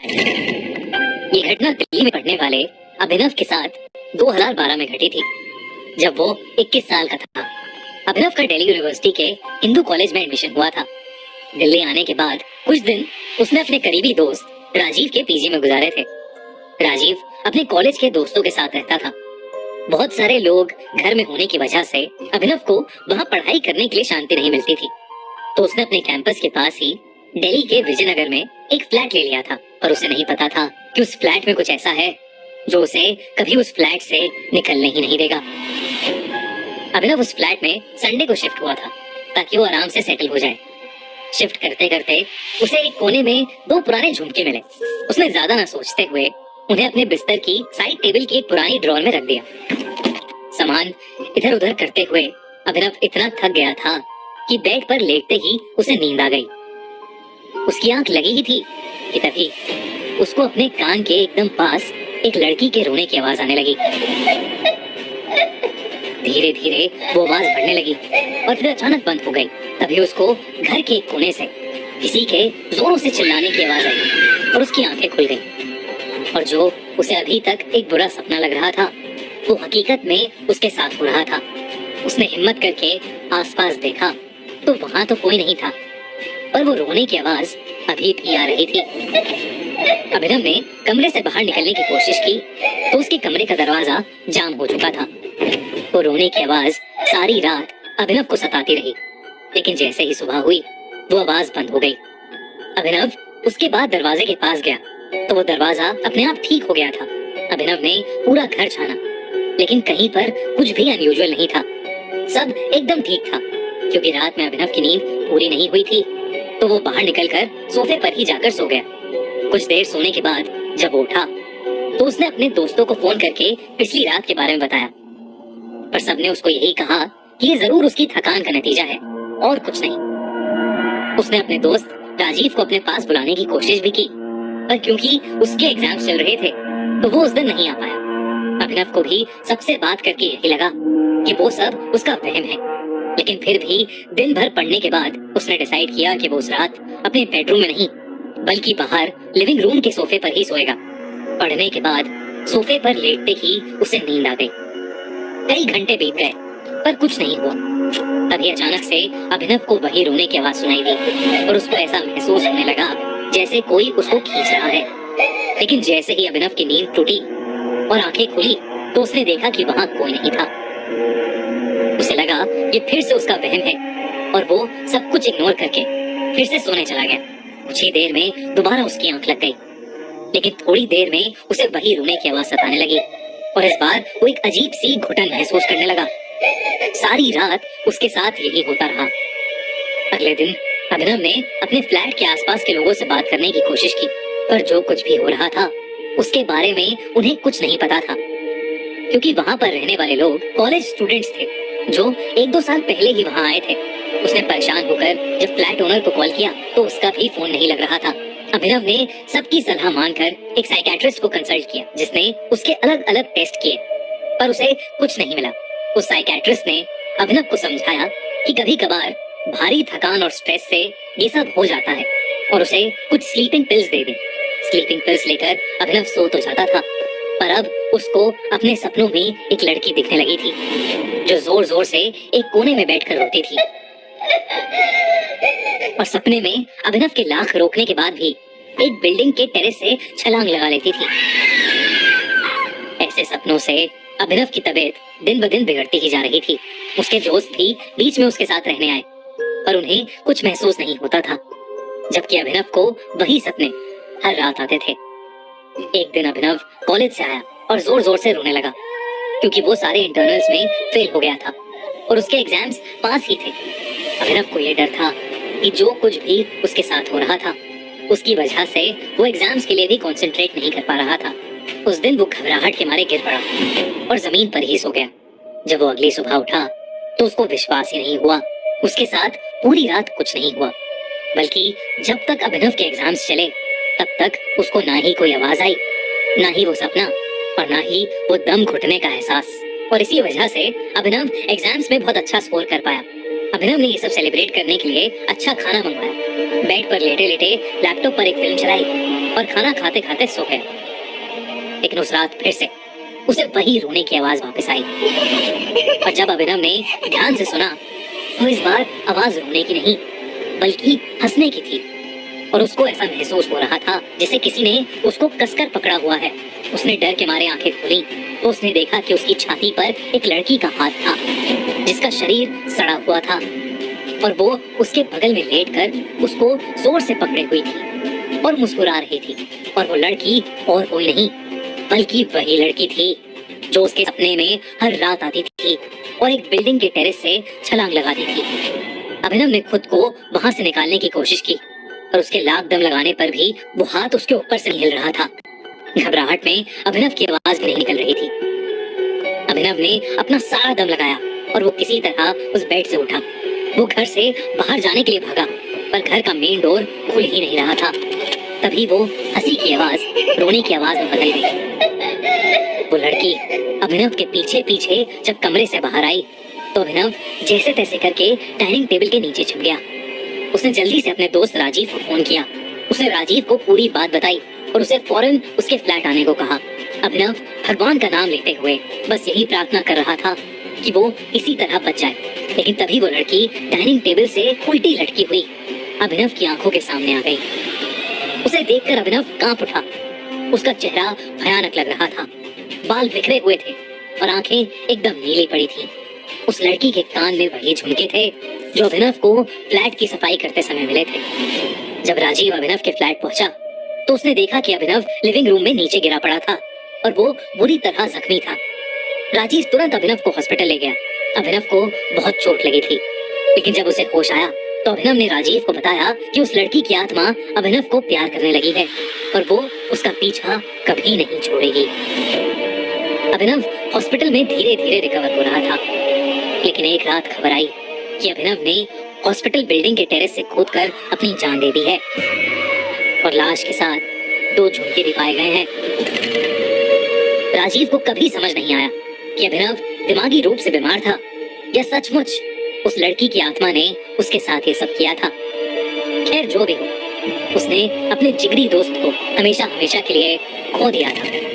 ये घटना दिल्ली में पढ़ने वाले अभिनव के साथ 2012 में घटी थी, जब वो 21 साल का था। अभिनव का दिल्ली यूनिवर्सिटी के हिंदू कॉलेज में एडमिशन हुआ था। दिल्ली आने के बाद कुछ दिन उसने अपने करीबी दोस्त राजीव के पीजी में गुजारे थे। राजीव अपने कॉलेज के दोस्तों के साथ रहता था। बहुत सारे लोग घर में होने की वजह से अभिनव को वहाँ पढ़ाई करने के लिए शांति नहीं मिलती थी, तो उसने अपने कैंपस के पास ही दिल्ली के विजयनगर में एक फ्लैट ले लिया था। पर उसे नहीं पता था कि उस फ्लैट में कुछ ऐसा है जो उसे कभी उस फ्लैट से निकलने ही नहीं देगा। अभिनव उस फ्लैट में संडे को शिफ्ट हुआ था ताकि वो आराम से सेटल हो जाए। शिफ्ट करते करते उसे एक कोने में 2 पुराने झुमके मिले। उसने ज्यादा ना सोचते हुए उन्हें अपने बिस्तर की साइड टेबल की एक पुरानी ड्रॉर में रख दिया। सामान इधर उधर करते हुए अभिनव इतना थक गया था कि बेड पर लेटते ही उसे नींद आ गई। उसकी आंख लगी ही थी कि तभी उसको अपने कान के एकदम पास एक लड़की के रोने की आवाज आने लगी। धीरे धीरे वो आवाज बढ़ने लगी और फिर अचानक बंद हो गई। तभी उसको घर के एक कोने से किसी के जोरों से चिल्लाने की आवाज आई और उसकी आंखें खुल गईं। और जो उसे अभी तक एक बुरा सपना लग रहा था वो हकीकत में उसके साथ हो रहा था। उसने हिम्मत करके आसपास देखा तो वहां तो कोई नहीं था, पर वो रोने की आवाज अभी भी आ रही थी। अभिनव ने कमरे से बाहर निकलने की कोशिश की तो उसके कमरे का दरवाजा जाम हो चुका था। वो रोने की आवाज सारी रात अभिनव को सताती रही, लेकिन जैसे ही सुबह हुई वो आवाज बंद हो गई। अभिनव उसके बाद दरवाजे के पास गया तो वो दरवाजा अपने आप ठीक हो गया था। अभिनव ने पूरा घर छाना, लेकिन कहीं पर कुछ भी अनयूजुअल नहीं था। सब एकदम ठीक था, क्योंकि रात में अभिनव की नींद पूरी नहीं हुई थी, तो वो बाहर निकलकर सोफे पर ही जाकर सो गया। कुछ देर सोने के बाद जब वो उठा तो उसने अपने दोस्तों को फोन करके पिछली रात के बारे में बताया, पर सबने उसको यही कहा कि ये जरूर उसकी थकान का नतीजा है और कुछ नहीं। उसने अपने दोस्त राजीव को अपने पास बुलाने की कोशिश भी की, पर क्योंकि उसके एग्जाम चल रहे थे तो वो उस दिन नहीं आ पाया। अभिनव को भी सबसे बात करके यही लगा कि वो सब उसका वहम है, लेकिन फिर भी दिन भर पढ़ने के बाद उसने डिसाइड किया कि वो उस रात अपने बेडरूम में नहीं बल्कि बाहर लिविंग रूम के सोफे पर ही सोएगा। पढ़ने के बाद सोफे पर लेटते ही उसे नींद आ गई। कई घंटे बीत गए पर कुछ नहीं हुआ। तभी अचानक से अभिनव को वही रोने की आवाज सुनाई दी और उसको ऐसा महसूस होने लगा जैसे कोई उसको खींच रहा है। लेकिन जैसे ही अभिनव की नींद टूटी और आंखें खुली तो उसने देखा कि वहां कोई नहीं था। उसे लगा ये फिर से उसका वहम है और वो सब कुछ इग्नोर करके फिर से सोने चला गया। कुछ ही देर में दोबारा उसकी आंख लग गई, लेकिन थोड़ी देर में उसे वही रोने की आवाज सताने लगी और इस बार वो एक अजीब सी घुटन महसूस करने लगा। सारी रात उसके साथ यही होता रहा। अगले दिन अभिनव ने अपने फ्लैट के आसपास के लोगों से बात करने की कोशिश की, पर जो कुछ भी हो रहा था उसके बारे में उन्हें कुछ नहीं पता था, क्योंकि वहाँ पर रहने वाले लोग कॉलेज स्टूडेंट्स थे जो 1-2 साल पहले ही वहाँ आए थे। उसने परेशान होकर जब फ्लैट ओनर को कॉल किया तो उसका भी फोन नहीं लग रहा था। अभिनव ने सबकी सलाह मानकर एक साइकियाट्रिस्ट को कंसल्ट किया, जिसने उसके अलग अलग टेस्ट किए, पर उसे कुछ नहीं मिला। उस साइकियाट्रिस्ट ने अभिनव को समझाया कि कभी कभार भारी थकान और स्ट्रेस से ये सब हो जाता है और उसे कुछ स्लीपिंग पिल्स दे दी। स्लीपिंग पिल्स लेकर अभिनव सो तो जाता था, पर अब उसको अपने सपनों में एक लड़की दिखने लगी थी जो जोर जोर से एक कोने में बैठकर रोती थी और सपने में अभिनव के लाख रोकने के बाद भी एक बिल्डिंग के टेरेस से छलांग लगा लेती थी। ऐसे सपनों से अभिनव की तबीयत दिन ब दिन बिगड़ती ही जा रही थी। उसके दोस्त भी बीच में उसके साथ रहने आए, पर उन्हें कुछ महसूस नहीं होता था, जबकि अभिनव को वही सपने हर रात आते थे। एक दिन अभिनव कॉलेज से आया और जोर जोर से रोने लगा, क्योंकि वो सारे इंटरनल्स में फेल हो गया था और उसके एग्जाम्स पास ही थे। अभिनव को यह डर था कि जो कुछ भी उसके साथ हो रहा था उसकी वजह से वो एग्जाम्स के लिए भी कंसंट्रेट नहीं कर पा रहा था। उस दिन वो घबराहट के मारे गिर पड़ा और जमीन पर ही सो गया। जब वो अगली सुबह उठा तो उसको विश्वास ही नहीं हुआ। उसके साथ पूरी रात कुछ नहीं हुआ, बल्कि जब तक अभिनव के एग्जाम्स चले तब तक उसको ना ही कोई आवाज आई, ना ही वो सपना और ना ही वो दम घुटने का एहसास। और इसी वजह से अभिनव एग्जाम्स में बहुत अच्छा स्कोर कर पाया। अभिनव ने ये सब सेलिब्रेट करने के लिए अच्छा खाना मंगवाया, बेड पर लेटे लेटे लैपटॉप पर एक फिल्म चलाई और खाना खाते खाते सो गया। लेकिन उस रात फिर से उसे वही रोने की आवाज वापस आई। और जब अभिनव ने ध्यान से सुना तो इस बार आवाज रोने की नहीं बल्कि हंसने की थी। और उसको ऐसा महसूस हो रहा था जैसे किसी ने उसको कसकर पकड़ा हुआ है। उसने डर के मारे आंखें खोली तो उसने देखा कि उसकी छाती पर एक लड़की का हाथ था जिसका शरीर सड़ा हुआ था और वो उसके बगल में लेटकर उसको जोर से पकड़े हुई थी और मुस्कुरा रही थी। और वो लड़की और कोई नहीं बल्कि वही लड़की थी जो उसके सपने में हर रात आती थी और एक बिल्डिंग के टेरेस से छलांग लगाती थी। अभिनव ने खुद को वहां से निकालने की कोशिश की और उसके लाख दम लगाने पर भी वो हाथ उसके ऊपर से हिल रहा था। घबराहट में अभिनव की आवाज भी नहीं निकल रही थी। अभिनव ने अपना सारा दम लगाया और वो किसी तरह उस बेड से उठा। वो घर से बाहर जाने के लिए भागा पर घर का मेन डोर खुल ही नहीं रहा था। तभी वो हंसी की आवाज रोने की आवाज में बदल गई। वो लड़की अभिनव के पीछे पीछे जब कमरे से बाहर आई तो अभिनव जैसे तैसे करके डाइनिंग टेबल के नीचे छुप गया। उसने जल्दी से अपने दोस्त राजीव को फोन किया। उसने राजीव को पूरी बात बताई और उसे फौरन उसके फ्लैट आने को कहा। अभिनव भगवान का नाम लेते हुए बस यही प्रार्थना कर रहा था कि वो इसी तरह बच जाए। लेकिन तभी वो लड़की डाइनिंग टेबल से उल्टी लटकी हुई अभिनव की आंखों के सामने आ गई। उसे देखकर अभिनव कांप उठा। उसका चेहरा भयानक लग रहा था, बाल बिखरे हुए थे और आंखें एकदम नीली पड़ी थी। उस लड़की के कान में वही झुमके थे जो अभिनव को फ्लैट की सफाई करते समय मिले थे। जब राजीव अभिनव के फ्लैट पहुंचा तो उसने देखा कि अभिनव लिविंग रूम में नीचे गिरा पड़ा था और वो बुरी तरह जख्मी था। राजीव तुरंत अभिनव को हॉस्पिटल ले गया। अभिनव को बहुत चोट लगी थी लेकिन जब उसे होश आया तो अभिनव ने राजीव को बताया कि उस लड़की की आत्मा अभिनव को प्यार करने लगी है और वो उसका पीछा कभी नहीं छोड़ेगी। अभिनव हॉस्पिटल में धीरे धीरे रिकवर हो रहा था लेकिन एक रात खबर आई कि अभिनव ने हॉस्पिटल बिल्डिंग के टेरेस से कूदकर अपनी जान दे दी है और लाश के साथ 2 झुमके भी पाए गए हैं। राजीव को कभी समझ नहीं आया कि अभिनव दिमागी रूप से बीमार था या सचमुच उस लड़की की आत्मा ने उसके साथ ये सब किया था। खैर जो भी हो, उसने अपने जिगरी दोस्त को हमेशा हमेशा के लिए खो दिया था।